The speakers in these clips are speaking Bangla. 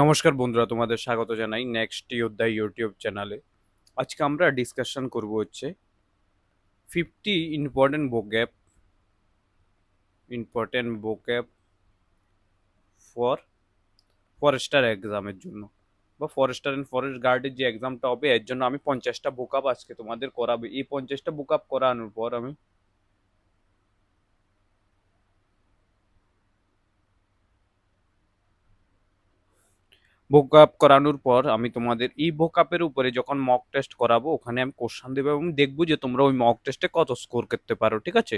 নমস্কার বন্ধুরা, তোমাদের স্বাগত জানাই নেক্সট যোদ্ধা ইউটিউব চ্যানেলে। আজকে আমরা ডিসকাশন করব হচ্ছে 50 ইম্পর্টেন্ট ভোক্যাব ফর ফরেস্টার এক্সামের জন্য, বা ফরেস্টার অ্যান্ড ফরেস্ট গার্ডের যে এক্সামটা হবে এর জন্য আমি 50টা ভোকাপ আজকে তোমাদের করাবে। এই 50টা ভোকাপ করানোর পর আমি তোমাদের এই ভোকাপের উপরে যখন মক টেস্ট করাবো ওখানে আমি কোশ্চান দেবো এবং দেখবো যে তোমরা ওই মক টেস্টে কত স্কোর করতে পারো, ঠিক আছে?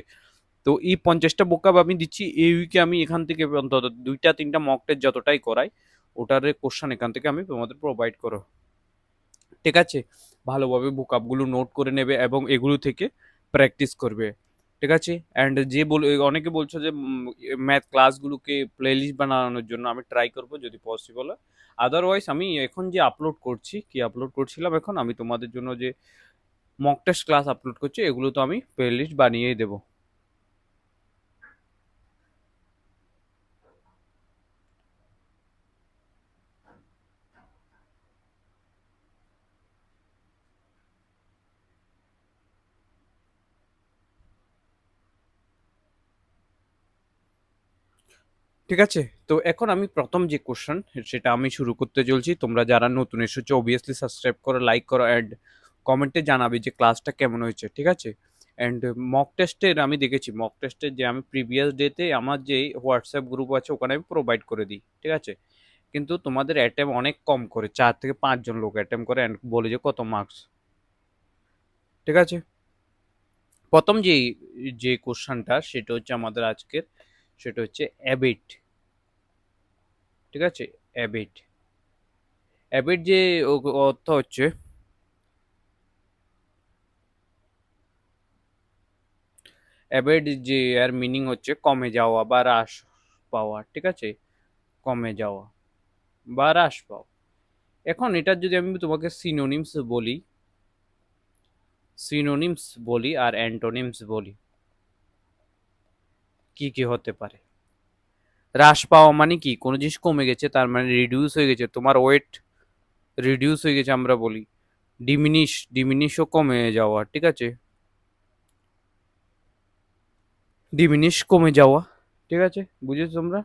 তো এই 50টা ভোকাব আমি দিচ্ছি এই উইকে। আমি এখান থেকে অন্তত 2টা 3টা মক টেস্ট যতটাই করাই ওটার কোশ্চান এখান থেকে আমি তোমাদের প্রোভাইড করো, ঠিক আছে? ভালোভাবে ভোকাবগুলো নোট করে নেবে এবং এগুলো থেকে প্র্যাকটিস করবে, ঠিক আছে? অ্যান্ড অনেকে বলছো যে ম্যাথ ক্লাসগুলোকে প্লেলিস্ট বানানোর জন্য আমি ট্রাই করব যদি পসিবল হয়। আদারওয়াইজ আমি এখন যে আপলোড করছি, কি আপলোড করছিলাম এখন, আমি তোমাদের জন্য যে মক টেস্ট ক্লাস আপলোড করছি এগুলো তো আমি প্লেলিস্ট বানিয়েই দেবো। ঠিক আছে, তো এখন আমি প্রথম যে কোশ্চেন সেটা আমি শুরু করতে চলছি। তোমরা যারা নতুন এসেছো অবভিয়াসলি সাবস্ক্রাইব করো, লাইক করো, অ্যান্ড কমেন্টে জানাবে যে ক্লাসটা কেমন হয়েছে, ঠিক আছে? অ্যান্ড মক টেস্টের আমি দেখেছি, মক টেস্টের যে আমি প্রিভিয়াস ডেতে আমার যে হোয়াটসঅ্যাপ গ্রুপ আছে ওখানে আমি প্রোভাইড করে দিই, ঠিক আছে? কিন্তু তোমাদের অ্যাটেম্প অনেক কম করে, 4 থেকে 5 জন লোক অ্যাটেম্প করে অ্যান্ড বলে যে কত মার্কস, ঠিক আছে? প্রথম যে কোশ্চেনটা সেটা হচ্ছে আমাদের আজকের, সেটা হচ্ছে অ্যাবিট, ঠিক আছে? অ্যাবিট অ্যাবিট যে অর্থ হচ্ছে, অ্যাবিট যে এর মিনিং হচ্ছে কমে যাওয়া বা হ্রাস পাওয়া, ঠিক আছে? কমে যাওয়া বা হ্রাস পাওয়া। এখন এটার যদি আমি তোমাকে সিনোনিমস বলি আর অ্যান্টোনিমস বলি, কি কি হতে পারে? হ্রাস পাওয়া মানে কি? কোনো জিনিস কমে গেছে তার মানে রিডিউস হয়ে গেছে, তোমার ওয়েট রিডিউস হয়ে গেছে আমরা বলি। ডিমিনিশও কমে যাওয়া, ঠিক আছে? ডিমিনিশ কমে যাওয়া, ঠিক আছে? বুঝেছো তোমরা?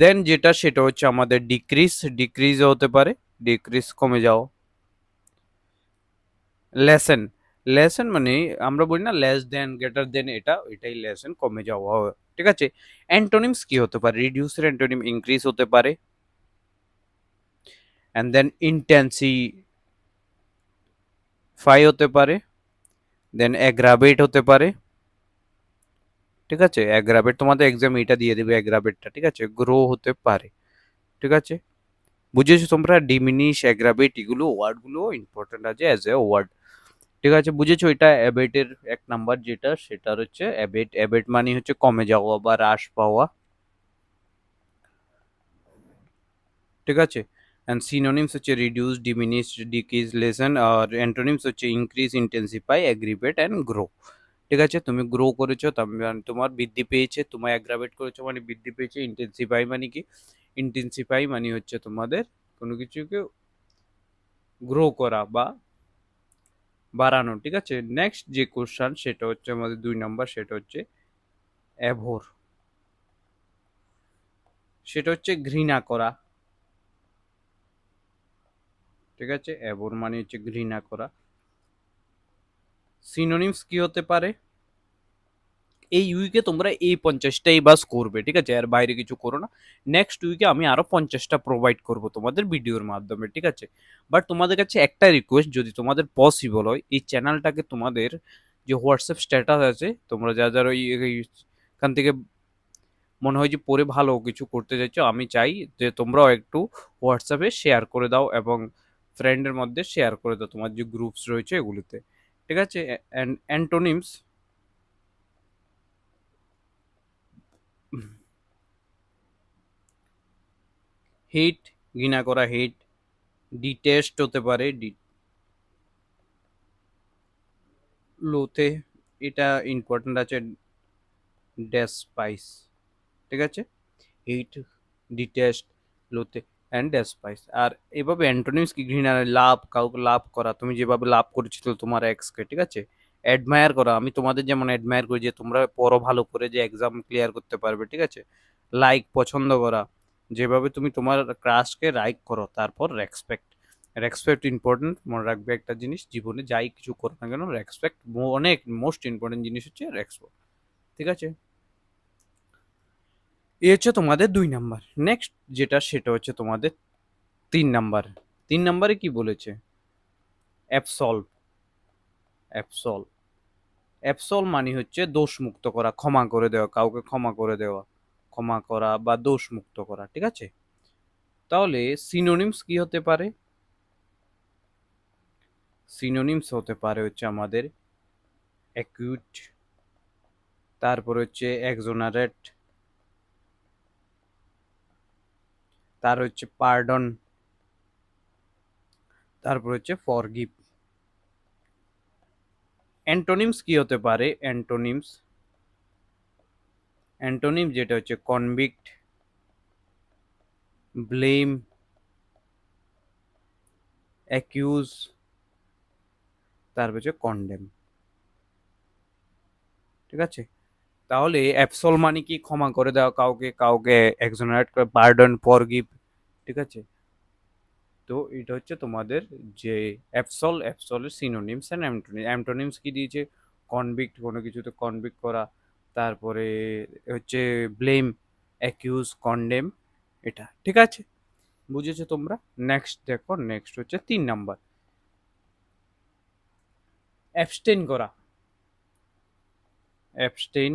দেন যেটা সেটা হচ্ছে আমাদের ডিক্রিজও হতে পারে, ডিক্রিজ কমে যাওয়া। লেসেন লেসেন মানে আমরা বলি না লেস দেন গ্রেটার দেন, এটাই লেসেন, কমে যাওয়া, ঠিক আছে? অ্যান্টোনিমস কি হতে পারে? রিডিউসের অ্যান্টোনিম ইনক্রিজ হতে পারে, অ্যান্ড দেন ইন্টেন্সিফাই হতে পারে, দেন অ্যাগ্রাভেট হতে পারে, ঠিক আছে? অ্যাগ্রাভেট তোমাদের এক্সাম এটা দিয়ে দেবে অ্যাগ্রাভেটটা, ঠিক আছে? গ্রো হতে পারে, ঠিক আছে? বুঝেছো তোমরা? ডিমিনিশ, অ্যাগ্রাভেট এগুলো ওয়ার্ডগুলো ইম্পর্টেন্ট আছে অ্যাজ এ ওয়ার্ড, ঠিক আছে? বুঝেছো? এটা অ্যাবেটের 1 নাম্বার যেটা সেটার হচ্ছে অ্যাবেট। অ্যাবেট মানে হচ্ছে কমে যাওয়া বা হ্রাস পাওয়া, ঠিক আছে? অ্যান্ড সিনোনিমস হচ্ছে রিডিউস, ডিমিনিশ, ডিক্রিজ, লেসেন। আর অ্যান্টোনিমস হচ্ছে increase, intensify, aggravate and grow, ঠিক আছে? তুমি গ্রো করেছো তার মানে তোমার বৃদ্ধি পেয়েছে, তোমার অ্যাগ্রাভেট করেছো মানে বৃদ্ধি পেয়েছে। ইন্টেন্সিফাই মানে কি? ইন্টেন্সিফাই মানে হচ্ছে তোমাদের কোনো কিছুকে গ্রো করা বা বাড়ানো, ঠিক আছে? নেক্সট যে কোশ্চান সেটা হচ্ছে আমাদের 2 নাম্বার, সেটা হচ্ছে অ্যাভোর। সেটা হচ্ছে ঘৃণা করা, ঠিক আছে? অ্যাভোর মানে হচ্ছে ঘৃণা করা। সিনোনিমস কি হতে পারে? এই উইকে তোমরা এই 50টাই বাস করবে, ঠিক আছে? এর বাইরে কিছু করো না। নেক্সট উইকে আমি আরো 50টা প্রোভাইড করব তোমাদের ভিডিওর মাধ্যমে, ঠিক আছে? বাট তোমাদের কাছে একটা রিকোয়েস্ট, যদি তোমাদের পসিবল হয় এই চ্যানেলটাকে তোমাদের যে হোয়াটসঅ্যাপ স্ট্যাটাস আছে, তোমরা যা যারা এখান থেকে মনে হয় যে পড়ে ভালো কিছু করতে চাইছো, আমি চাই যে তোমরাও একটু হোয়াটসঅ্যাপে শেয়ার করে দাও এবং ফ্রেন্ডের মধ্যে শেয়ার করে দাও তোমার যে গ্রুপস রয়েছে এগুলিতে, ঠিক আছে? অ্যান্টোনিমস, হেট, ঘৃণা করা, হেট। ডিটেস্ট হতে পারে, লোতে, এটা ইম্পর্টেন্ট আছে, ডেসপাইস, ঠিক আছে? হেট, ডিটেস্ট, লোতে অ্যান্ড ডেসপাইস। আর এভাবে অ্যান্টোনিমস কি? ঘৃণা, লাভ, কাউকে লাভ করা, তুমি যেভাবে লাভ করেছিল তোমার এক্সকে, ঠিক আছে? অ্যাডমায়ার করা, আমি তোমাদের যেমন অ্যাডমায়ার করি যে তোমরা পড়ো ভালো করে, যে এক্সাম ক্লিয়ার করতে পারবে, ঠিক আছে? লাইক, পছন্দ করা, যেভাবে তুমি তোমার ক্রাশকে লাইক করো। তারপর রেসপেক্ট। রেসপেক্ট ইম্পর্টেন্ট, মনে রাখবে একটা জিনিস, জীবনে যাই কিছু করো না কেন রেসপেক্ট অনেক মোস্ট ইম্পর্টেন্ট জিনিস হচ্ছে রেসপেক্ট, ঠিক আছে? এ হচ্ছে তোমাদের 2 নাম্বার। নেক্সট যেটা সেটা হচ্ছে তোমাদের 3 নাম্বার। 3 নাম্বারে কি বলেছে? অ্যাবসলভ। অ্যাবসলভ। অ্যাবসলভ মানে হচ্ছে দোষ মুক্ত করা, ক্ষমা করে দেওয়া, কাউকে ক্ষমা করে দেওয়া, ক্ষমা করা বা দোষ মুক্ত করা, ঠিক আছে? তাহলে সিনোনিমস কি হতে পারে? সিনোনিমস হতে পারে হচ্ছে আমাদের অ্যাকিউট, তারপর হচ্ছে এক্সোনারেট, তার হচ্ছে পার্ডন, তারপর হচ্ছে ফরগিভ। অ্যান্টোনিমস কি হতে পারে? অ্যান্টোনিমস, অ্যান্টোনিম যেটা হচ্ছে কনভিক্ট, ব্লেম, অ্যাকিউজ, তারপর হচ্ছে কন্ডেম, ঠিক আছে? তাহলে অ্যাবসল মানে কি? ক্ষমা করে দেওয়া কাউকে, কাউকে এক্সোনারেট করে, পার্ডন, ফরগিভ, ঠিক আছে? তো এটা হচ্ছে তোমাদের যে অ্যাবসল, অ্যাবসলের সিনোনিমস এন্ড অ্যান্টোনিমস। অ্যান্টোনিমস কি দিয়েছে? কনভিক্ট, কোনো কিছুতে কনভিক্ট করা, তারপরে হচ্ছে ব্লেম, অ্যাকিউজ, কন্ডেম, এটা, ঠিক আছে? বুঝেছো তোমরা? নেক্সট দেখো, নেক্সট হচ্ছে 3 নাম্বার, অ্যাবস্টেইন করা। অ্যাবস্টেইন,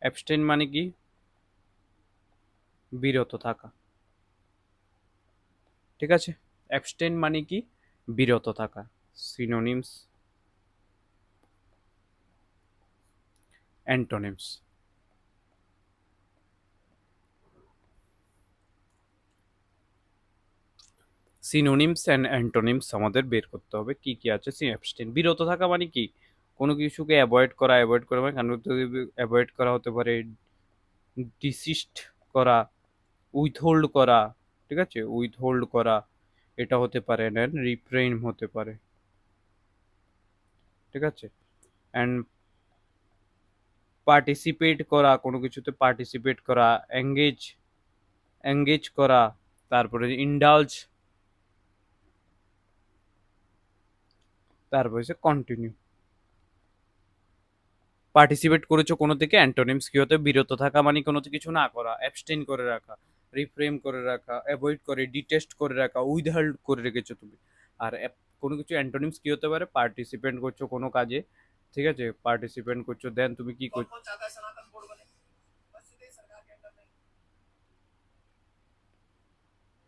অ্যাবস্টেইন মানে কি? বিরত থাকা, ঠিক আছে? অ্যাবস্টেইন মানে কি? বিরত থাকা। Synonyms, antonyms. Synonyms and antonyms আমাদের বের করতে হবে কি কি আছে। অ্যাবস্টেইন, বিরত থাকা মানে কি? কোনো কিছুকে অ্যাভয়েড করা, অ্যাভয়েড করা মানে কারণ অ্যাভয়েড করা হতে পারে ডিসিস্ট করা, উইথহোল্ড করা, ঠিক আছে? উইথহোল্ড করা, এটা হতে পারে, অ্যান্ড রিফ্রেইন হতে পারে, ঠিক আছে? অ্যান্ড পার্টিসিপেট করা, কোনো কিছুতে পার্টিসিপেট করা, এঙ্গেজ, এঙ্গেজ করা, তারপরে ইন্ডালজ, তারপর হচ্ছে কন্টিনিউ। পার্টিসিপেট করেছো কোনো থেকে, অ্যান্টোনিমস কি হতে? বিরত থাকা মানে কোনো কিছু না করা, অ্যাবস্টেইন করে রাখা, রিফ্রেম করে রাখা, অ্যাভয়েড করে, ডিটেস্ট করে রাখা, উইথহোল্ড করে রেখেছো তুমি। আর কোনো কিছু অ্যান্টোনিমস কি হতে পারে? পার্টিসিপেন্ট করছো কোনো কাজে, ঠিক আছে? পার্টিসিপেন্ট করছো, দেন তুমি কি করছো,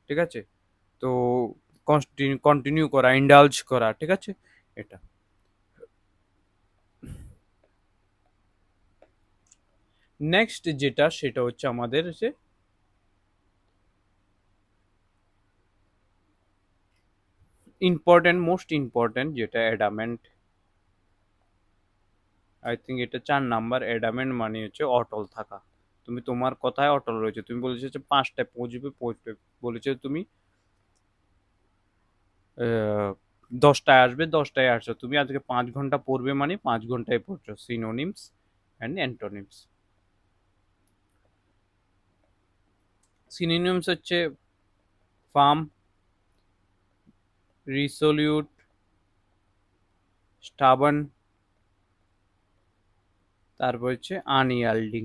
ঠিক আছে? তো কন্টিনিউ করা, ইন্ডালজ করা, ঠিক আছে? এটা। নেক্সট যেটা সেটা হচ্ছে আমাদের যে ইম্পর্টেন্ট, মোস্ট ইম্পর্টেন্ট যেটা অ্যাডামেন্ট। আই থিঙ্ক এটা 4 নাম্বার। অ্যাডামেন্ট মানে হচ্ছে অটল থাকা। তুমি তোমার কথায় অটল রয়েছে। তুমি বলেছো যে 5টায় পৌঁছবে, পৌঁছবে। বলেছো তুমি 10টায় আসবে, 10টায় আসছো। তুমি আজকে 5 ঘন্টা পড়বে মানে 5 ঘন্টায় পড়ছো। Synonyms and antonyms. সিনোনিমস হচ্ছে ফার্ম, রিসোলিউট, স্টাবন, তারপর হচ্ছে আনইয়াল্ডিং।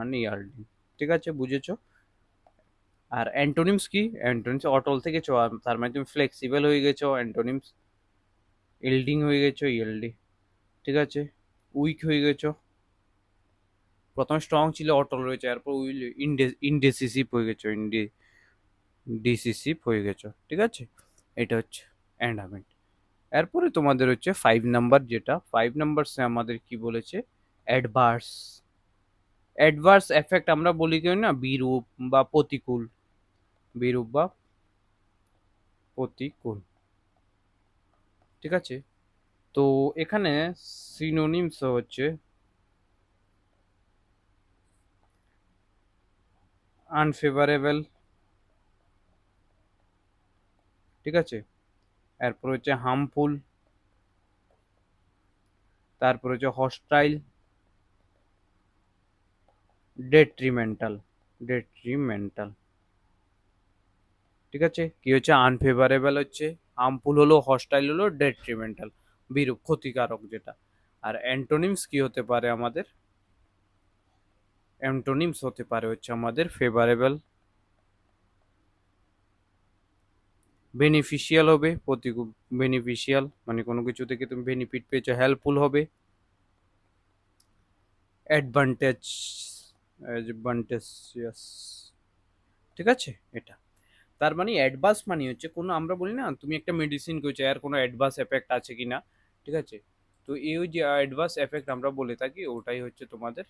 আনইয়াল্ডিং, ঠিক আছে? বুঝেছো? আর অ্যান্টোনিমস কি? অ্যান্টোনিমস অটল থেকেছো, তার মানে তুমি ফ্লেক্সিবল হয়ে গেছো। অ্যান্টোনিমস ইল্ডিং হয়ে গেছো, ইএলডি, ঠিক আছে? উইক হয়ে গেছো, প্রথমে স্ট্রং ছিল, অটল রয়েছে, এরপর উইল ইনডেসিসিভ হয়ে গেছো, ডিসিসিভ হয়ে গেছো, ঠিক আছে? এটা হচ্ছে অ্যান্ডামেন্ট। এরপরে তোমাদের হচ্ছে 5 নাম্বার, যেটা 5 নাম্বার আমাদের কি বলেছে? অ্যাডভার্স। অ্যাডভার্স এফেক্ট আমরা বলি কি না, বিরূপ বা প্রতিকূল, বিরূপ বা প্রতিকূল, ঠিক আছে? তো এখানে সিনোনিমস হচ্ছে আনফেভারেবল, ঠিক আছে। এরপর হচ্ছে হার্মফুল, তারপর হচ্ছে হস্টাইল, ডেট্রিমেন্টাল, ডেট্রিমেন্টাল, ঠিক আছে। কি হচ্ছে আনফেভারেবল হচ্ছে, হার্মফুল হলো, হস্টাইল হলো, ডেট্রিমেন্টাল বিরূপ ক্ষতিকারক যেটা। আর অ্যান্টোনিমস কি হতে পারে আমাদের, অ্যান্টোনিমস হতে পারে হচ্ছে আমাদের ফেভারেবল, বেনিফিশিয়াল হবে, প্রতিকূল, বেনিফিশিয়াল মানে কোনো কিছু থেকে তুমি বেনিফিট পেয়েছো, হেল্পফুল হবে, অ্যাডভান্টেজ, অ্যাডভান্টেজিয়াস, ঠিক আছে এটা। তার মানে অ্যাডভান্স মানে হচ্ছে কোনো, আমরা বলি না তুমি একটা মেডিসিন খেয়েছো এর কোনো অ্যাডভান্স এফেক্ট আছে কিনা, ঠিক আছে। তো এই যে অ্যাডভান্স এফেক্ট আমরা বলে থাকি ওটাই হচ্ছে তোমাদের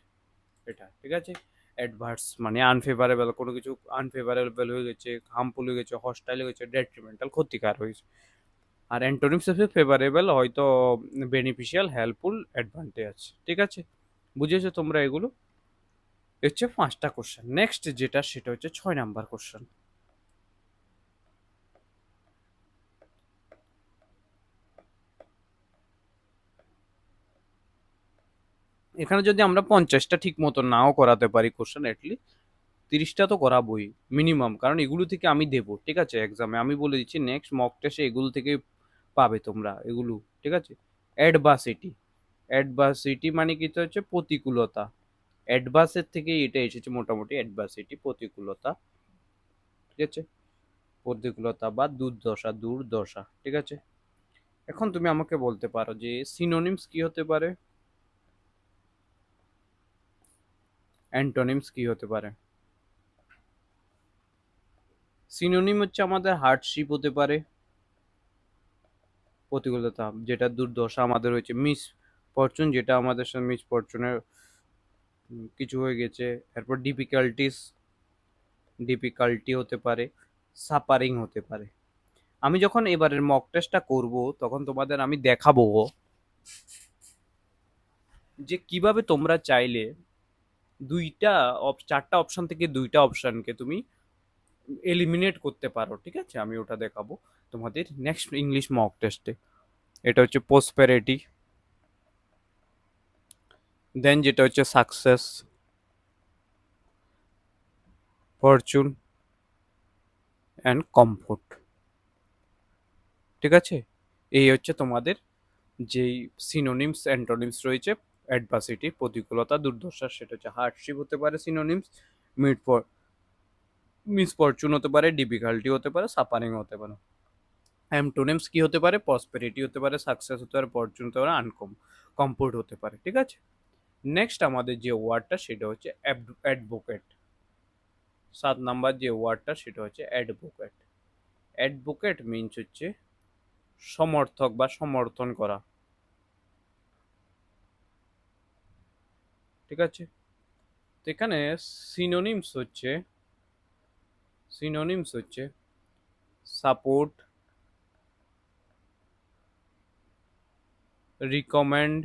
এটা, ঠিক আছে। অ্যাডভার্স মানে আনফেভারেবল, কোনো কিছু আনফেভারেবল হয়ে গেছে, হার্মফুল হয়ে গেছে, হস্টাইল হয়ে গেছে, ডেট্রিমেন্টাল ক্ষতিকার হয়েছে। আর অ্যান্টোনিমস হচ্ছে ফেভারেবল, হয়তো বেনিফিশিয়াল, হেল্পফুল, অ্যাডভান্টেজ, ঠিক আছে। বুঝেছো তোমরা এগুলো? হচ্ছে 5টা কোশ্চেন। নেক্সট যেটা সেটা হচ্ছে 6 নাম্বার কোশ্চেন। এখানে যদি আমরা 50টা ঠিক মতো নাও করাতে পারি কোশ্চেন, অ্যাটলিস্ট 30টা তো করাবোই মিনিমাম, কারণ এগুলো থেকে আমি দেবো, ঠিক আছে, এক্সামে আমি বলে দিচ্ছি নেক্সট মক টেস্টে এগুলো থেকে পাবে তোমরা এগুলো, ঠিক আছে। অ্যাডভার্সিটি, অ্যাডভার্সিটি মানে কি হচ্ছে প্রতিকূলতা, অ্যাডভার্সের থেকে এটা এসেছে মোটামুটি, অ্যাডভার্সিটি প্রতিকূলতা, ঠিক আছে, প্রতিকূলতা বা দুর্দশা, দুর্দশা, ঠিক আছে। এখন তুমি আমাকে বলতে পারো যে সিনোনিমস কি হতে পারে, অ্যান্টোনিমস কি হতে পারে। সিনোনিম হচ্ছে আমাদের হার্ডশিপ হতে পারে, প্রতিকূলতা যেটা দুর্দশা আমাদের হয়েছে, মিস ফরচুন যেটা আমাদের সাথে মিস ফরচুনের কিছু হয়ে গেছে। এরপর ডিফিকাল্টিস, ডিফিকাল্টি হতে পারে, সাফারিং হতে পারে। আমি যখন এবারের মক টেস্টটা করব তখন তোমাদের আমি দেখাবো যে কিভাবে তোমরা চাইলে দুইটা 4টা অপশন থেকে দুইটা অপশনকে তুমি এলিমিনেট করতে পারো, ঠিক আছে। আমি ওটা দেখাবো তোমাদের নেক্সট ইংলিশ মক টেস্টে। এটা হচ্ছে প্রসপেরিটি, দেন যেটা হচ্ছে সাকসেস, ফরচুন অ্যান্ড কমফোর্ট, ঠিক আছে। এই হচ্ছে তোমাদের যেই সিনোনিমস অ্যান্টোনিমস রয়েছে, অ্যাডভার্সিটি প্রতিকূলতা, দুর্দশা, সেটা হচ্ছে হার্ডশিপ হতে পারে সিনোনিমস, মিড ফর মিসফরচুন হতে পারে, ডিফিকাল্টি হতে পারে, সাফারিং হতে পারে। অ্যান্টোনিমস কি হতে পারে, প্রসপেরিটি হতে পারে, সাকসেস হতে পারে, ফরচুন হতে পারে, কমফোর্ট হতে পারে, ঠিক আছে। নেক্সট আমাদের যে ওয়ার্ডটা সেটা হচ্ছে অ্যাডভোকেট। 7 নাম্বার যে ওয়ার্ডটা সেটা হচ্ছে অ্যাডভোকেট। অ্যাডভোকেট মিনস হচ্ছে সমর্থক বা সমর্থন করা, ঠিক আছে। তো এখানে সিনোনিমস হচ্ছে, সিনোনিমস হচ্ছে সাপোর্ট, রিকমেন্ড,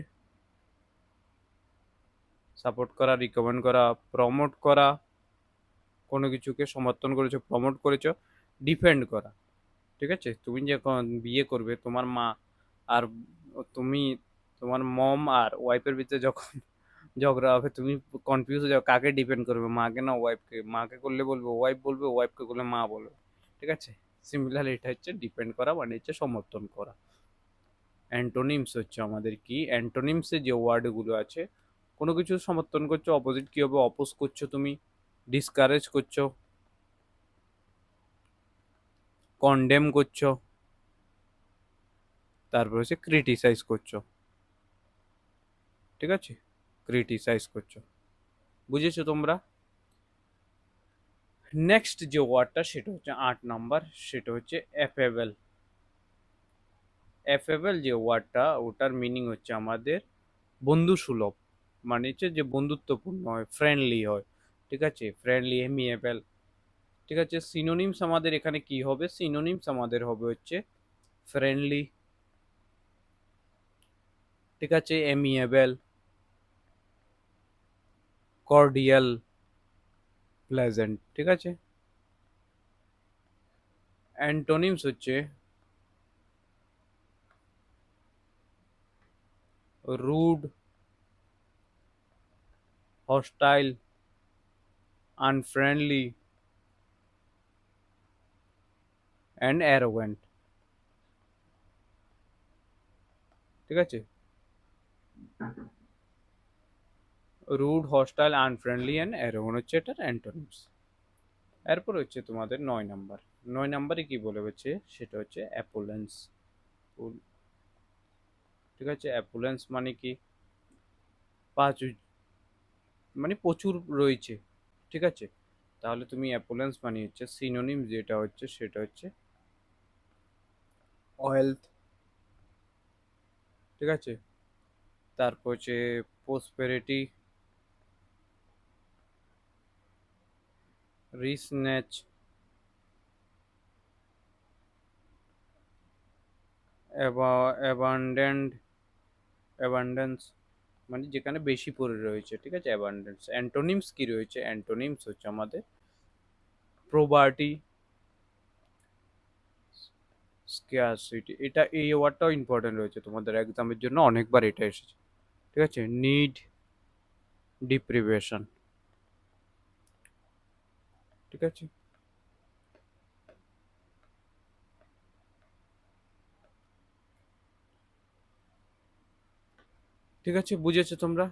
সাপোর্ট করা, রিকমেন্ড করা, প্রমোট করা, কোনো কিছুকে সমর্থন করেছো, প্রমোট করেছো, ডিফেন্ড করা, ঠিক আছে। তুমি যখন বিয়ে করবে তোমার মা আর তুমি, তোমার মম আর ওয়াইফের ভিতরে যখন ঝগড়া হবে তুমি কনফিউজ হয়ে যাও কাকে ডিপেন্ড করবে, মাকে না ওয়াইফকে। মাকে করলে বলবে ওয়াইফ বলবে, ওয়াইফকে করলে মা বলবে, ঠিক আছে। সিমিলার এটা হচ্ছে ডিপেন্ড করা মানে হচ্ছে সমর্থন করা। অ্যান্টোনিমস হচ্ছে আমাদের কি, অ্যান্টোনিমসে যে ওয়ার্ডগুলো আছে, কোনো কিছু সমর্থন করছো, অপোজিট কি হবে, অপোজ করছো তুমি, ডিসকারেজ করছো, কন্ডেম করছো, তারপর হচ্ছে ক্রিটিসাইজ করছো, ঠিক আছে, ক্রিটিসাইজ করছো। বুঝেছো তোমরা? নেক্সট যে ওয়ার্ডটা সেটা হচ্ছে 8 নাম্বার, সেটা হচ্ছে অ্যাফেবল। অ্যাফেবল যে ওয়ার্ডটা ওটার মিনিং হচ্ছে আমাদের বন্ধু সুলভ, মানে হচ্ছে যে বন্ধুত্বপূর্ণ হয়, ফ্রেন্ডলি হয়, ঠিক আছে, ফ্রেন্ডলি, এমিয়েবল, ঠিক আছে। সিনোনিমস আমাদের এখানে কি হবে, সিনোনিমস আমাদের হবে হচ্ছে ফ্রেন্ডলি, ঠিক আছে, এমিয়েবল, কর্ডিয়াল, প্লেজেন্ট, ঠিক আছে। অ্যান্টোনিমস হচ্ছে rude, hostile, unfriendly and arrogant, ঠিক আছে। Rude, hostile, unfriendly and arrogant হচ্ছে এটার অ্যান্টোনিমস। এরপর হচ্ছে তোমাদের 9 নাম্বার। 9 নাম্বারে কি বলে হচ্ছে, সেটা হচ্ছে অ্যাপুলেন্স। ঠিক আছে, অ্যাপুলেন্স মানে কি, পাঁচ, মানে প্রচুর রয়েছে, ঠিক আছে। তাহলে তুমি অ্যাপুলেন্স মানে হচ্ছে সিনোনিম যেটা হচ্ছে সেটা হচ্ছে ওয়েলথ, ঠিক আছে। তারপর হচ্ছে প্রসপেরিটি, রিচনেস, অ্যাবান্ডেন্ট, অ্যাবান্ডেন্স মানে যেখানে বেশি পড়ে রয়েছে, ঠিক আছে, অ্যাবান্ডেন্স। অ্যান্টোনিমস কি রয়েছে, অ্যান্টোনিমস হচ্ছে আমাদের প্রোবার্টি, স্ক্যারসিটি, এটা এই ওয়ার্ডটাও ইম্পর্টেন্ট রয়েছে তোমাদের এক্সামের জন্য, অনেকবার এটা এসেছে, ঠিক আছে। নিড, ডিপ্রিভেশন, ঠিক আছে। ঠিক আছে, বুঝেছো তোমরা।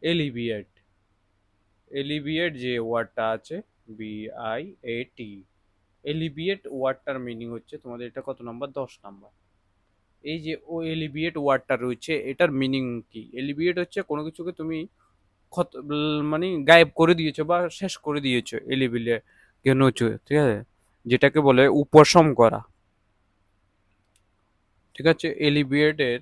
এলিভিয়েট, এলিভিয়েট যে ওয়ার্ডটা আছে, BIAT, এলিভিয়েট ওয়ার্ডটার মিনিং হচ্ছে তোমাদের, এটা কত নাম্বার, 10 নাম্বার। এই যে ও এলিভিয়েট ওয়ার্ডটা রয়েছে, এটার মিনিং কি, এলিভিয়েট হচ্ছে কোনো কিছুকে তুমি মানে গায়েব করে দিয়েছো বা শেষ করে দিয়েছো, এলিভিয়েট কেন হচ্ছে, ঠিক আছে, যেটাকে বলে উপশম করা, ঠিক আছে। এলিভিয়েটের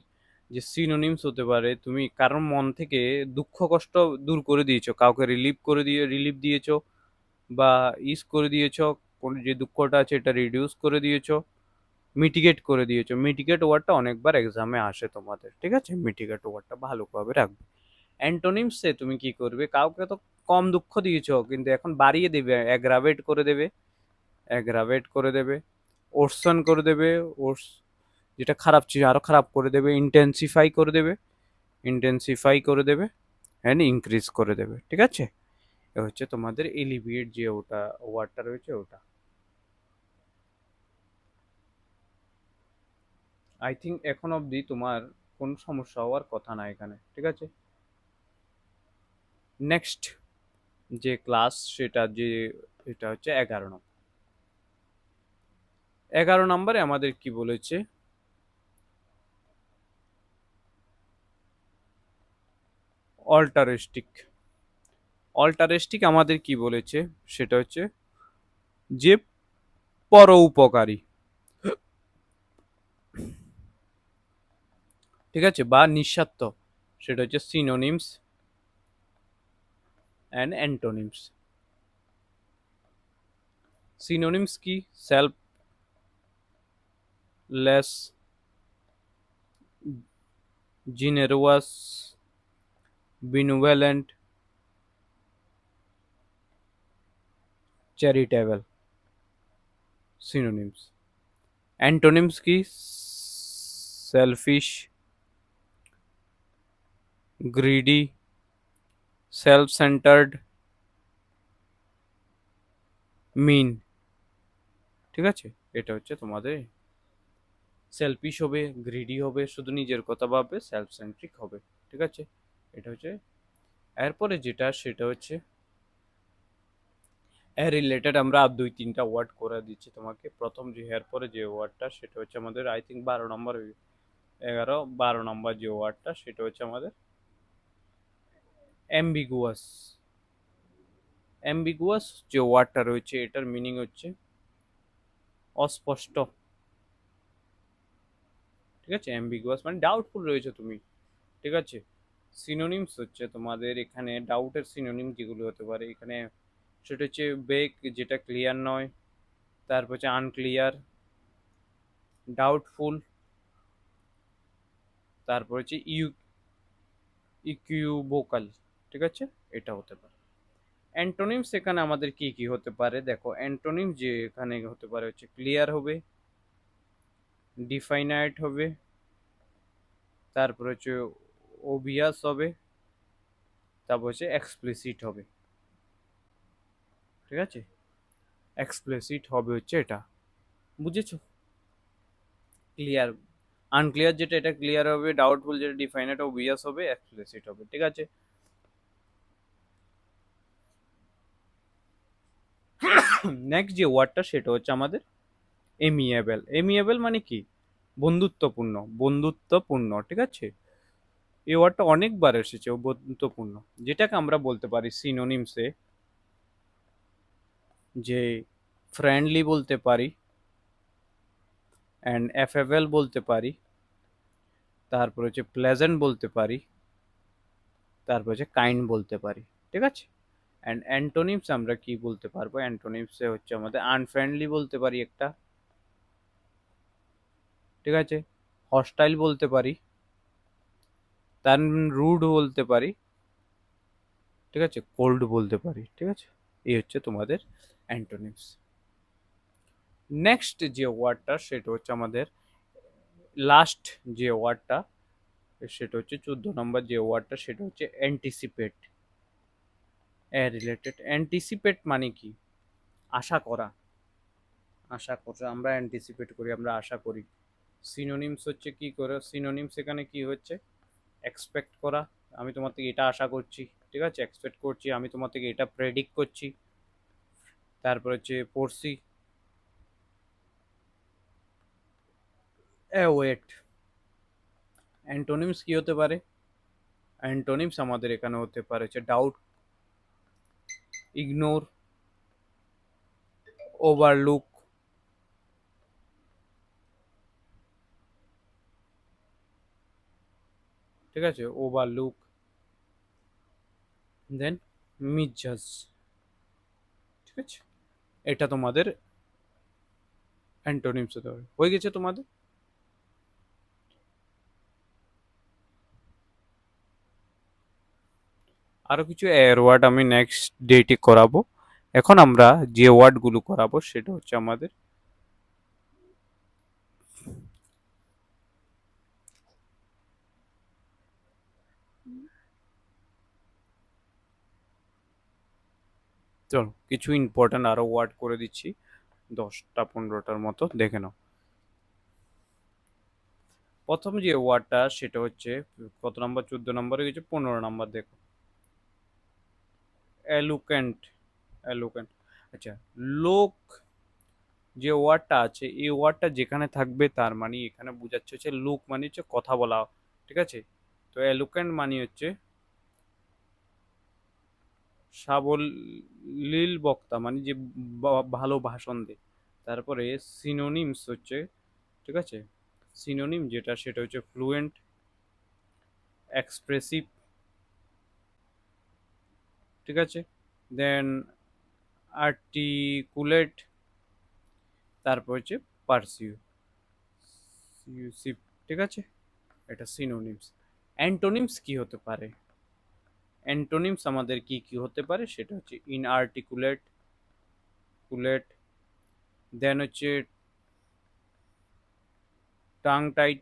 যে সিনোনিমস হতে পারে, তুমি কারোর মন থেকে দুঃখ কষ্ট দূর করে দিয়েছো, কাউকে রিলিফ দিয়েছো, বা করে দিয়েছো, কোন যে দুঃখটা আছে এটা রিডিউস করে দিয়েছো, মিটিগেট করে দিয়েছো। মিটিগেট ওয়ার্ডটা অনেকবার এক্সামে আসে তোমাদের, ঠিক আছে, মিটিগেট ওয়ার্ডটা ভালোভাবে রাখবে। অ্যান্টোনিমসে তুমি কি করবে, কাউকে তো কম দুঃখ দিয়েছো কিন্তু এখন বাড়িয়ে দেবে, অ্যাগ্রাভেট করে দেবে, অ্যাগ্রাভেট করে দেবে, ওরসন করে দেবে, ওর্স যেটা খারাপ ছিল আরো খারাপ করে দেবে, ইন্টেন্সিফাই করে দেবে, ইন্টেন্সিফাই করে দেবে, অ্যান্ড ইনক্রিজ করে দেবে, ঠিক আছে। এ হচ্ছে তোমাদের এলিভিয়েট যে ওটা ওয়ার্ডটা রয়েছে ওটা। আই থিঙ্ক এখন অবধি তোমার কোনো সমস্যা হওয়ার কথা না এখানে, ঠিক আছে। নেক্সট যে ক্লাস সেটা যে, এটা হচ্ছে 11 নম্বর। 11 নম্বরে আমাদের কি বলেছে, অল্টারিস্টিক। অল্টারিস্টিক আমাদের কি বলেছে, সেটা হচ্ছে যে পরোপকারী, ঠিক আছে, বা নিঃস্বার্থ, সেটা হচ্ছে সিনোনিমস অ্যান্ড অ্যান্টোনিমস। সিনোনিমস কি, সেলফলেস, জিনেরোয়াস, বিনুভেলেন্ট, চ্যারিটেবল, সিনোনিমস। অ্যান্টোনিমস কি, সেলফিশ, গ্রিডি, সেলফ সেন্টার্ড, মিন, ঠিক আছে। এটা হচ্ছে তোমাদের সেলফিশ হবে, গ্রিডি হবে, শুধু নিজের কথা ভাববে, সেলফ সেন্ট্রিক হবে, ঠিক আছে। এটা হচ্ছে এরপরে যেটা সেটা হচ্ছে এর রিলেটেড আমরা আর 2-3টা ওয়ার্ড করে দিচ্ছি তোমাকে। প্রথম যে এর পরে যে ওয়ার্ডটা সেটা হচ্ছে আমাদের আই থিঙ্ক 12 নম্বর, 11 12 নম্বর যে ওয়ার্ডটা সেটা হচ্ছে আমাদের অ্যাম্বিগুয়াস। অ্যাম্বিগুয়াস যে ওয়ার্ডটা রয়েছে এটার মিনিং হচ্ছে অস্পষ্ট, ঠিক আছে। অ্যাম্বিগুয়াস মানে ডাউটফুল রয়েছে তুমি, ঠিক আছে। সিনোনিমস হচ্ছে তোমাদের এখানে ডাউটের সিনোনিম যেগুলো হতে পারে এখানে, সেটা হচ্ছে বেক যেটা ক্লিয়ার নয়, তারপর হচ্ছে আনক্লিয়ার, ডাউটফুল, তারপর হচ্ছে ইকুইভোকাল, ঠিক আছে, এটা হতে পারে। অ্যান্টোনিমস এখানে আমাদের কি কি হতে পারে দেখো, অ্যান্টোনিম যে এখানে হতে পারে হচ্ছে ক্লিয়ার হবে, ডিফাইনাইট হবে, তারপর হচ্ছে ওবিয়াস হবে, তারপর হচ্ছে এক্সপ্লিসিট হবে। ঠিক আছে, এক্সপ্লিসিট হবে হচ্ছে এটা, বুঝেছো? ক্লিয়ার, আনক্লিয়ার যেটা এটা ক্লিয়ার হবে, ডাউটফুল যেটা ডিফাইনাইট ওবিয়াস হবে, এক্সপ্লিসিট হবে। ঠিক আছে, নেক্সট যে ওয়ার্ডটা সেটা হচ্ছে আমাদের এমিয়েবল। এমিয়েবল মানে কি? বন্ধুত্বপূর্ণ, বন্ধুত্বপূর্ণ। ঠিক আছে, এই ওয়ার্ডটা অনেকবার এসেছে, বন্ধুত্বপূর্ণ, যেটাকে আমরা বলতে পারি সিনোনিমসে, যে ফ্রেন্ডলি বলতে পারি, অ্যান্ড অ্যাফেবল বলতে পারি, তারপর হচ্ছে প্লেজেন্ট বলতে পারি, তারপর হচ্ছে কাইন্ড বলতে পারি। ঠিক আছে, অ্যান্ড অ্যান্টোনিমস আমরা কি বলতে পারবো? অ্যান্টোনিমসে হচ্ছে আমাদের আনফ্রেন্ডলি বলতে পারি একটা, ঠিক আছে, হস্টাইল বলতে পারি, তার রুড বলতে পারি, ঠিক আছে, কোল্ড বলতে পারি। ঠিক আছে, এই হচ্ছে তোমাদের অ্যান্টোনিমস। নেক্সট যে ওয়ার্ডটা সেটা হচ্ছে আমাদের লাস্ট যে ওয়ার্ডটা, সেটা হচ্ছে 14 নম্বর যে ওয়ার্ডটা সেটা হচ্ছে অ্যান্টিসিপেট। রিলেটেড অ্যান্টিসিপেট মানে কি? আশা করা, আশা করা, আমরা অ্যান্টিসিপেট করি, আমরা আশা করি। সিনোনিমস হচ্ছে কি করে, সিনোনিমস এখানে কি হচ্ছে? এক্সপেক্ট করা, আমি তোমার থেকে এটা আশা করছি। ঠিক আছে, এক্সপেক্ট করছি, আমি তোমার থেকে এটা প্রেডিক্ট করছি। তারপর হচ্ছে পড়ছি, ওয়েট। অ্যান্টোনিমস কি হতে পারে? অ্যান্টোনিমস আমাদের এখানে হতে পারে হচ্ছে ডাউট, ইগনোর, ওভারলুক, ঠিক আছে, ওভারলুক, দেন মিসজাজ। ঠিক আছে, এটা তোমাদের অ্যান্টোনিমস হতে পারে। হয়ে গেছে তোমাদের। আরো কিছু এর ওয়ার্ড আমি নেক্সট ডেটে করাবো। এখন আমরা যে ওয়ার্ডগুলো করাবো সেটা হচ্ছে আমাদের, চলো কিছু ইম্পর্টেন্ট আরো ওয়ার্ড করে দিচ্ছি, 10টা 15টার মতো, দেখে নাও। প্রথম যে ওয়ার্ডটা সেটা হচ্ছে কত নম্বর? 14 নম্বরে গেছে, 15 নম্বর দেখো, এলুকেন্ট। এলুকেন্ট, আচ্ছা, লোক যে ওয়ার্ডটা আছে, এই ওয়ার্ডটা যেখানে থাকবে তার মানে এখানে বোঝাচ্ছে হচ্ছে লুক মানে হচ্ছে কথা বলা। ঠিক আছে, তো এলুকেন্ট মানে হচ্ছে সাবলীল বক্তা, মানে যে ভালো ভাষণ দেয়। তারপরে সিনোনিমস হচ্ছে, ঠিক আছে, সিনোনিম যেটা সেটা হচ্ছে ফ্লুয়েন্ট, এক্সপ্রেসিভ, ঠিক আছে, দেন আর্টিকুলেট, তারপর হচ্ছে পারসিউসিভ। ঠিক আছে, এটা সিনোনিমস। অ্যান্টোনিমস কি হতে পারে? অ্যান্টোনিমস আমাদের কি কি হতে পারে সেটা হচ্ছে ইনআর্টিকুলেট, কুলেট, দেন হচ্ছে টাং টাইট,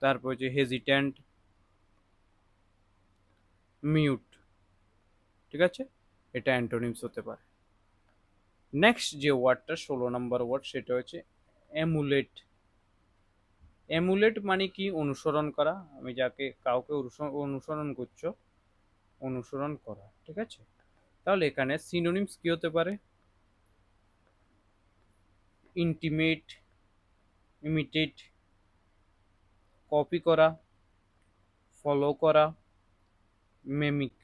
তারপর হচ্ছে হেজিট্যান্ট, মিউট। ঠিক আছে, এটা অ্যান্টোনিমস হতে পারে। নেক্সট যে ওয়ার্ডটা 16 নম্বর ওয়ার্ড সেটা হচ্ছে এমুলেট। এমুলেট মানে কি? অনুসরণ করা, আমি যাকে কাউকে অনুসরণ করছো, অনুসরণ করা। ঠিক আছে, তাহলে এখানে সিনোনিমস কি হতে পারে? ইন্টিমেট, ইমিটেট, কপি করা, ফলো করা, মেমিক।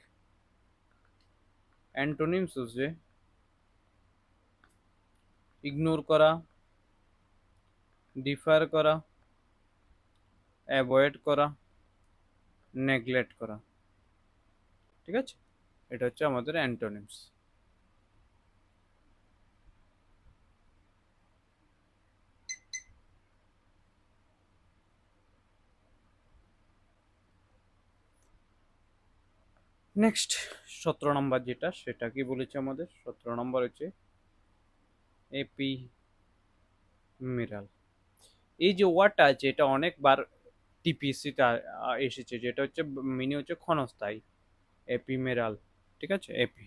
অ্যান্টোনিমস হচ্ছে ইগনোর করা, ডিফার করা, অ্যাভয়েড করা, নেগলেক্ট করা। ঠিক আছে, এটা হচ্ছে আমাদের অ্যান্টোনিমস। নেক্সট 17 নম্বর যেটা, সেটা কি বলেছে আমাদের? 17 নম্বর হচ্ছে এপিমেরাল। এই যে ওয়ার্ডটা আছে এটা অনেকবার টিপিএসসিতে এসেছে, যেটা হচ্ছে মিনি হচ্ছে ক্ষণস্থায়ী, এপিমেরাল। ঠিক আছে, এপি।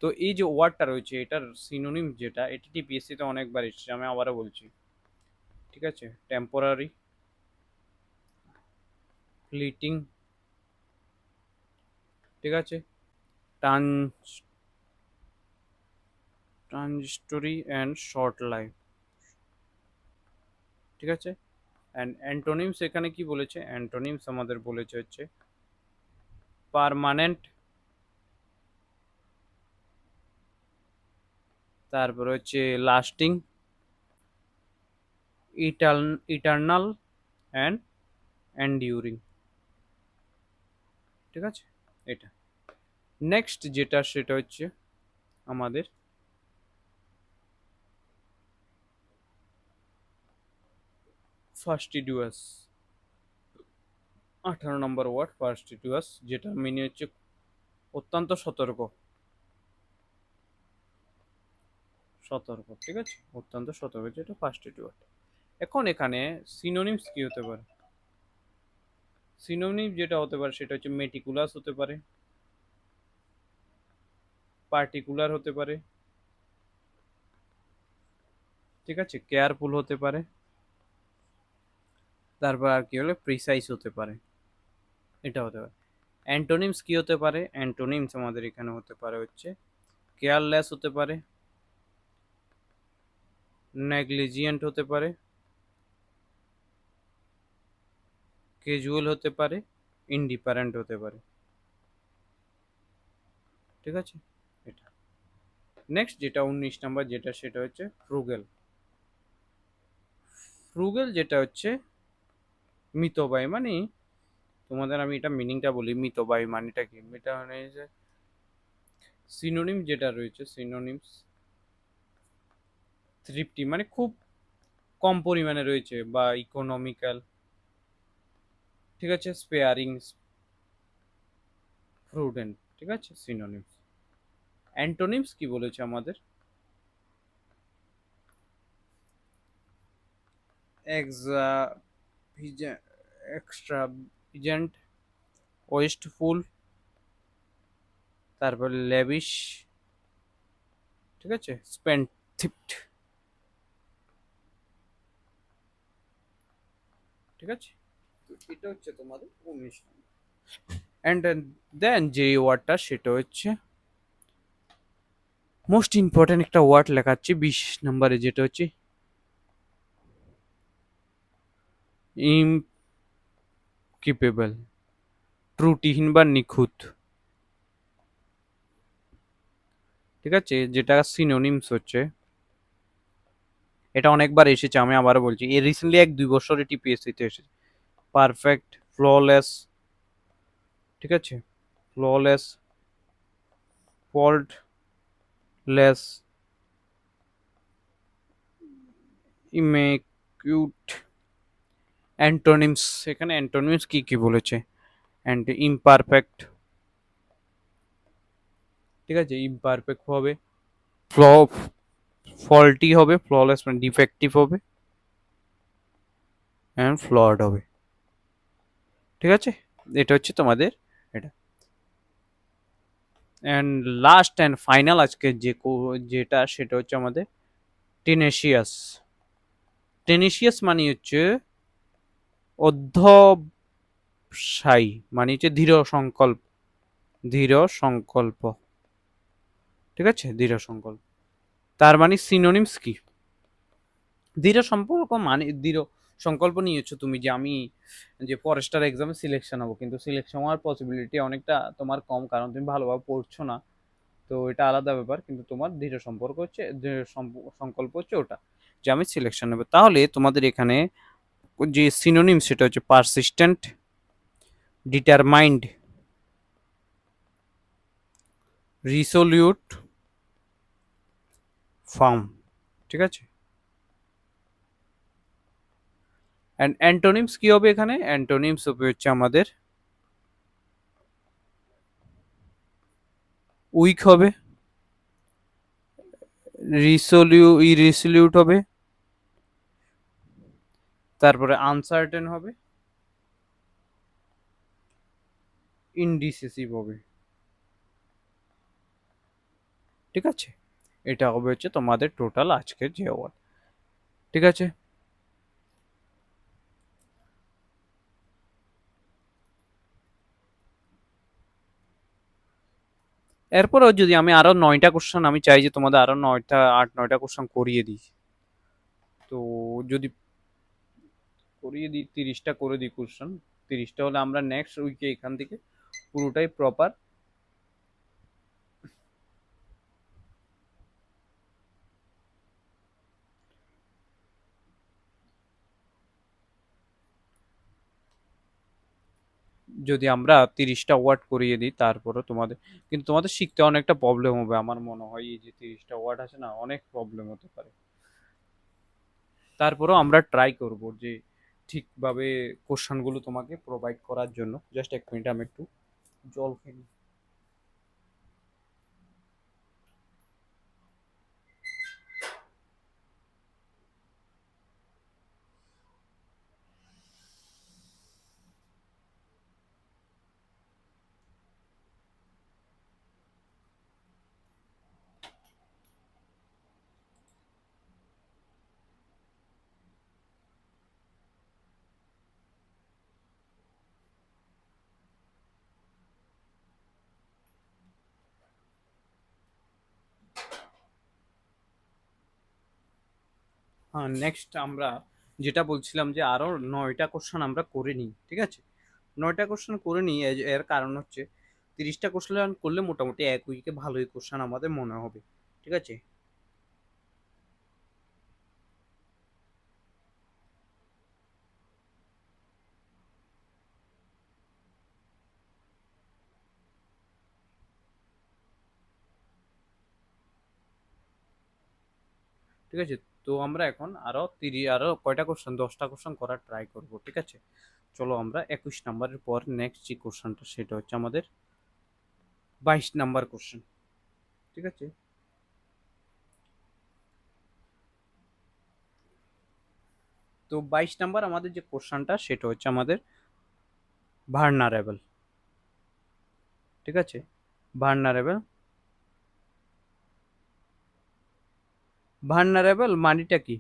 তো এই যে ওয়ার্ডটা রয়েছে এটার সিনোনিম যেটা, এটা টিপিএসসিতে অনেকবার এসেছে, আমি আবারও বলছি। ঠিক আছে, টেম্পোরারি, ফ্লিটিং, ঠিক আছে, ট্রানজিস্টরি অ্যান্ড শর্ট লাইফ। ঠিক আছে, অ্যান্ড অ্যান্টোনিমস এখানে কি বলেছে? অ্যান্টোনিমস আমাদের বলেছে হচ্ছে পার্মানেন্ট, তারপর হচ্ছে লাস্টিং, ইটার্নাল অ্যান্ড এন্ডিউরিং। ঠিক আছে, এটা। নেক্সট যেটা সেটা হচ্ছে আমাদের ফাস্টিডিউয়াস। 18 নম্বর ওয়ার্ড ফাস্টিডিউয়াস, যেটা মিনি হচ্ছে অত্যন্ত সতর্ক। সতর্ক, ঠিক আছে, অত্যন্ত সতর্ক, যেটা ফাস্টিডিউয়াস। এখন এখানে সিনোনিমস কি হতে পারে? সিনোনিম যেটা হতে পারে সেটা হচ্ছে মেটিকুলাস হতে পারে, পার্টিকুলার হতে পারে, ঠিক আছে, কেয়ারফুল হতে পারে, তারপর আর কি হলে প্রিসাইজ হতে পারে, এটা হতে পারে। অ্যান্টোনিমস কি হতে পারে? অ্যান্টোনিমস আমাদের এখানে হতে পারে হচ্ছে কেয়ারলেস হতে পারে, নেগলিজিয়েন্ট হতে পারে, ক্যাজুয়াল হতে পারে, ইনডিফারেন্ট হতে পারে। ঠিক আছে, এটা। নেক্সট যেটা 19 নম্বর যেটা সেটা হচ্ছে ফ্রুগেল। ফ্রুগেল যেটা হচ্ছে মিতব্যয়ী, মানে তোমাদের আমি এটা মিনিংটা বলি, মিতব্যয়ী মানেটা কি? এটা মানে যে সিনোনিম যেটা রয়েছে, সিনোনিমস তৃপ্তি মানে খুব কম পরিমাণে রয়েছে, বা ইকোনমিক্যাল, ঠিক আছে, স্পেয়ারিং, প্রুডেন্ট, ঠিক আছে, সিনোনিমস। অ্যান্টোনিমস কি বলেছে আমাদের? এক্সা এক্সট্রাভিজেন্ট, ওয়েস্টফুল, তারপর লেভিশ, ঠিক আছে, স্পেন্ডথ্রিফট। ঠিক আছে, তো এটা হচ্ছে তোমাদের 19 নম্বর। অ্যান্ড দেন যে ওয়ার্ডটা সেটা হচ্ছে মোস্ট ইম্পর্টেন্ট একটা ওয়ার্ড লেখাচ্ছি 20 নম্বরে, যেটা হচ্ছে ইমকিপেবল, ত্রুটিহীন বা নিখুঁত। ঠিক আছে, যেটা সিনোনিমস হচ্ছে, এটা অনেকবার এসেছে, আমি আবারও বলছি, এই রিসেন্টলি 1-2 বছরে টিপিএসসিতে এসেছে। পারফেক্ট, ফ্ললেস, ঠিক আছে, ফ্ললেস, ফল্টলেস, ইমেকিউট। অ্যান্টোনিমস, এখানে অ্যান্টোনিমস কি কি বলেছে? অ্যান্ড ইমপারফেক্ট, ঠিক আছে, ইমপারফেক্ট হবে, ফ্ল ফল্টি হবে, ফ্ললেস মানে ডিফেক্টিভ হবে, অ্যান্ড ফ্লড হবে। ঠিক আছে, এটা হচ্ছে তোমাদের এটা। অ্যান্ড লাস্ট অ্যান্ড ফাইনাল আজকে যেটা সেটা হচ্ছে আমাদের টেনেশিয়াস। টেনেশিয়াস মানে হচ্ছে অধ্যবসায়ী, মানে হচ্ছে দৃঢ় সংকল্প, দৃঢ় সংকল্প, ঠিক আছে, দৃঢ় সংকল্প। তার মানে সিনোনিমস কি? দৃঢ় সম্পর্ক মানে দৃঢ় সংকল্প নিয়েছো তুমি যে আমি যে ফরেস্টার এক্সামে সিলেকশন হবো, কিন্তু সিলেকশন হওয়ার পসিবিলিটি অনেকটা তোমার কম, কারণ তুমি ভালোভাবে পড়ছো না। তো এটা আলাদা ব্যাপার, কিন্তু তোমার দৃঢ় সম্পর্ক হচ্ছে, সংকল্প হচ্ছে ওটা, যে আমি সিলেকশন নেবো। তাহলে তোমাদের এখানে যে সিনোনিম সেটা হচ্ছে পারসিস্টেন্ট, ডিটারমাইন্ড, রিসোলিউট, ফার্ম। ঠিক আছে, অ্যান্ড অ্যান্টোনিমস কি হবে এখানে? অ্যান্টোনিমস হবে হচ্ছে আমাদের উইক হবে, ইরিসলিউট হবে, তারপরে আনসার্টেন হবে, ইনডিসিসিভ হবে। ঠিক আছে, এটা হবে হচ্ছে তোমাদের টোটাল আজকের যে ওয়ার্ড। ঠিক আছে, এরপরেও যদি আমি আরো 9টা কোশ্চেন, আমি চাই যে তোমাদের আরো 8-9টা কোশ্চেন করিয়ে দিই। তো যদি করিয়ে দিই, 30টা করে দিই কোশ্চেন, 30টা হলে আমরা নেক্সট উইকে এখান থেকে পুরোটাই প্রপার যদি আমরা 30টা ওয়ার্ড করিয়ে দিই, তারপরে তোমাদের, কিন্তু তোমাদের শিখতে অনেকটা প্রবলেম হবে আমার মনে হয়, এই যে 30টা ওয়ার্ড আছে না, অনেক প্রবলেম হতে পারে। তারপরেও আমরা ট্রাই করব যে ঠিকভাবে কোশ্চেনগুলো তোমাকে প্রোভাইড করার জন্য। জাস্ট 1 মিনিট, আমি একটু জল খেয়ে নিই। হ্যাঁ, নেক্সট আমরা যেটা বলছিলাম যে আরো 9টা কোশ্চেন আমরা করে নিই। ঠিক আছে, 9টা কোশ্চেন করে নিই, এর কারণ হচ্ছে 30টা কোশ্চেন করলে মোটামুটি এক উইকে ভালোই কোশ্চেন আমাদের মনে হবে। ঠিক আছে, ঠিক আছে। তো আমরা এখন আরো কয়টা কোশ্চেন, 10টা কোশ্চেন করার ট্রাই করব। ঠিক আছে, চলো আমরা 21 নাম্বারের পর নেক্সট যে কোশ্চেনটা সেটা হচ্ছে আমাদের 22 নাম্বার কোশ্চেন। ঠিক আছে, তো 22 নাম্বার আমাদের যে কোশ্চেনটা সেটা হচ্ছে আমাদের ভার্নারেবল। ঠিক আছে, ভার্নারেবল, ভার্নারেবল মানেটা কি?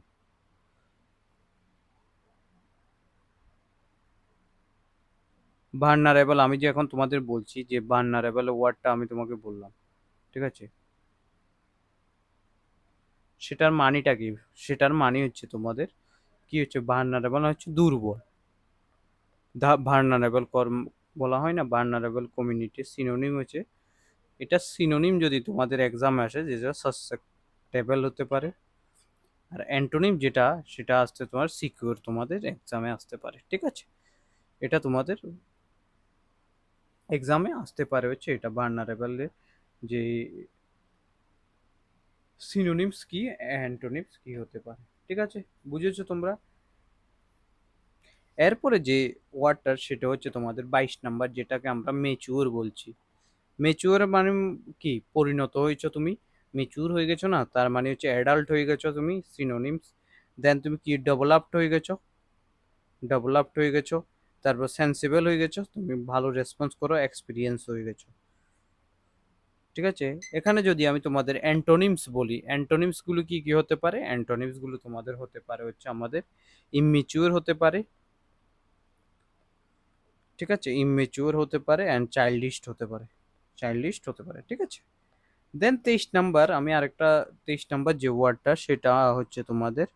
ভার্নারেবল, আমি যে এখন তোমাদের বলছি যে ভার্নারেবল ওয়ার্ডটা আমি তোমাকে বললাম, ঠিক আছে, সেটার মানেটা কি? সেটার মানে হচ্ছে তোমাদের কি হচ্ছে, ভার্নারেবল হচ্ছে দুর্বল। ভার্নারেবল বলা হয় না, ভার্নারেবল কমিউনিটি সিনোনিম হচ্ছে, এটা সিনোনিম যদি তোমাদের এক্সামে আসে, যেটা সাসেপ্টেবল হতে পারে। আর অ্যান্টোনিম যেটা, সেটা আসতে তোমার সিকিউর, তোমাদের এক্সামে আসতে পারে। ঠিক আছে, এটা তোমাদের এক্সামে আসতে পারে হচ্ছে এটা, ভার্নারেবলের যে সিনোনিমস কি, অ্যান্টোনিমস কি হতে পারে। ঠিক আছে, বুঝেছো তোমরা? এরপরে যে ওয়ার্ডটার সেটা হচ্ছে তোমাদের 22 নাম্বার, যেটাকে আমরা মেচুর বলছি। মেচুর মানে কি? পরিণত হয়েছো তুমি, মেচুর হয়ে গেছো না, তার মানে হচ্ছে অ্যাডাল্ট হয়ে গেছো তুমি, সিনোনিমস। দেন তুমি কি, ডেভেলপড হয়ে গেছো, ডেভেলপড হয়ে গেছো, তারপর সেন্সিবল হয়ে গেছো, তুমি ভালো রেসপন্স করো, এক্সপিরিয়েন্স হয়ে গেছো। ঠিক আছে, এখানে যদি আমি তোমাদের অ্যান্টোনিমস বলি, অ্যান্টোনিমস গুলো কি কি হতে পারে? অ্যান্টোনিমস গুলো তোমাদের হতে পারে হচ্ছে আমাদের ইমমিচিউর হতে পারে। ঠিক আছে, ইমমেচিউর হতে পারে অ্যান্ড চাইল্ডিশ হতে পারে, চাইল্ডিশ হতে পারে। ঠিক আছে, দেন 23 নাম্বার, আমি আরেকটা 23 নাম্বার যে ওয়ার্ডটা সেটা হচ্ছে তোমাদের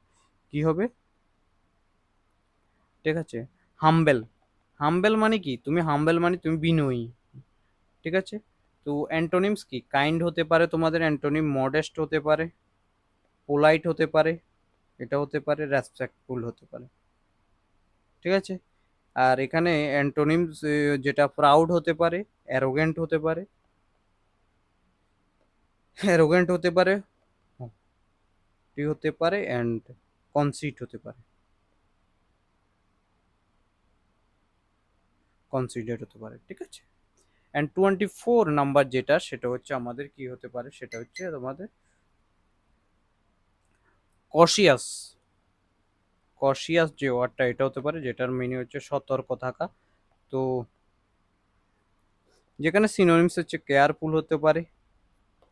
কি হবে? ঠিক আছে, হাম্বেল। হাম্বেল মানে কি? তুমি হাম্বেল মানে তুমি বিনয়ী। ঠিক আছে, তো অ্যান্টোনিমস কি? কাইন্ড হতে পারে তোমাদের অ্যান্টোনিম, মডেস্ট হতে পারে, পোলাইট হতে পারে, এটা হতে পারে, রেসপেক্টফুল হতে পারে। ঠিক আছে, আর এখানে অ্যান্টোনিমস যেটা প্রাউড হতে পারে, অ্যারোগেন্ট হতে পারে, অ্যারোগেন্ট হতে পারে, হতে পারে অ্যান্ড কনসিট হতে পারে, কনসিডার হতে পারে। ঠিক আছে, অ্যান্ড 24 নাম্বার যেটা সেটা হচ্ছে আমাদের কি হতে পারে, সেটা হচ্ছে তোমাদের কশিয়াস। কশিয়াস যে ওয়ার্ডটা, এটা হতে পারে যেটার মিনিং হচ্ছে সতর্ক থাকা। তো যেখানে সিনোনিমস হচ্ছে কেয়ারফুল হতে পারে,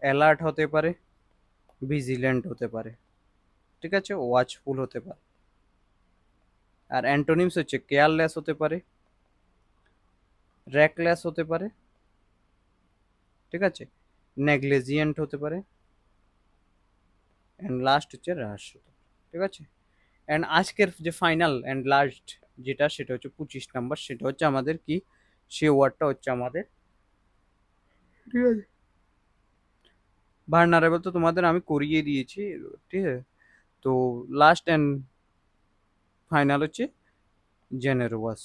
অ্যালার্ট হতে পারে, ভিজিল্যান্ট হতে পারে, ঠিক আছে, ওয়াচফুল হতে পারে। আর অ্যান্টোনিমস হচ্ছে কেয়ারলেস হতে পারে, র্যাকলেস হতে পারে, ঠিক আছে, নেগলিজিয়েন্ট হতে পারে, অ্যান্ড লাস্ট হচ্ছে হ্রাস হতে পারে, ঠিক আছে। অ্যান্ড আজকের যে ফাইনাল অ্যান্ড লাস্ট যেটা, সেটা হচ্ছে 25 নাম্বার, সেটা হচ্ছে আমাদের কি, সে ওয়ার্ডটা হচ্ছে আমাদের, ঠিক আছে, ভার্নারেবল তো তোমাদের আমি করিয়ে দিয়েছি, ঠিক আছে। তো লাস্ট অ্যান্ড ফাইনাল হচ্ছে জেনারোয়াস,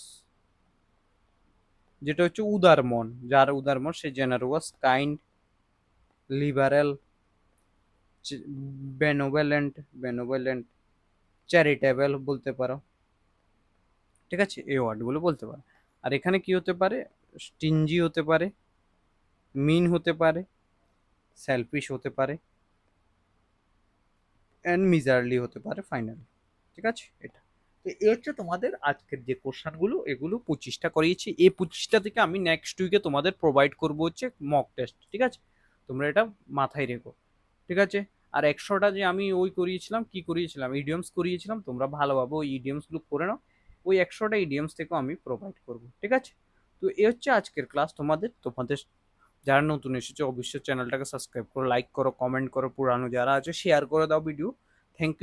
যেটা হচ্ছে উদার মন, যার উদার মন সে জেনারোয়াস, কাইন্ড, লিবারেল, বেনোভেলেন্ট, চ্যারিটেবল বলতে পারো, ঠিক আছে, এই ওয়ার্ডগুলো বলতে পারো। আর এখানে কি হতে পারে, স্টিঞ্জি হতে পারে, মিন হতে পারে, সেলফিশ হতে পারে, অ্যান্ড মিজারলি হতে পারে ফাইনালি, ঠিক আছে। এটা তো এই হচ্ছে তোমাদের আজকের যে কোশ্চেনগুলো, এগুলো 25টা করিয়েছি। এই 25টা থেকে আমি নেক্সট উইকে তোমাদের প্রোভাইড করবো হচ্ছে মক টেস্ট, ঠিক আছে, তোমরা এটা মাথায় রেখো, ঠিক আছে। আর 100টা যে আমি ওই করিয়েছিলাম, কি করিয়েছিলাম, ইডিয়মস করিয়েছিলাম, তোমরা ভালোভাবে ওই ইডিয়মসগুলো করে নাও। ওই 100টা ইডিয়মস থেকেও আমি প্রোভাইড করবো, ঠিক আছে। তো এই হচ্ছে আজকের ক্লাস তোমাদের। তোমাদের যারা নতুন এসেছে অবশ্যই চ্যানেলটাকে সাবস্ক্রাইব করো, লাইক করো, কমেন্ট করো, পুরানো যারা আছে শেয়ার করে দাও ভিডিও। Thank you.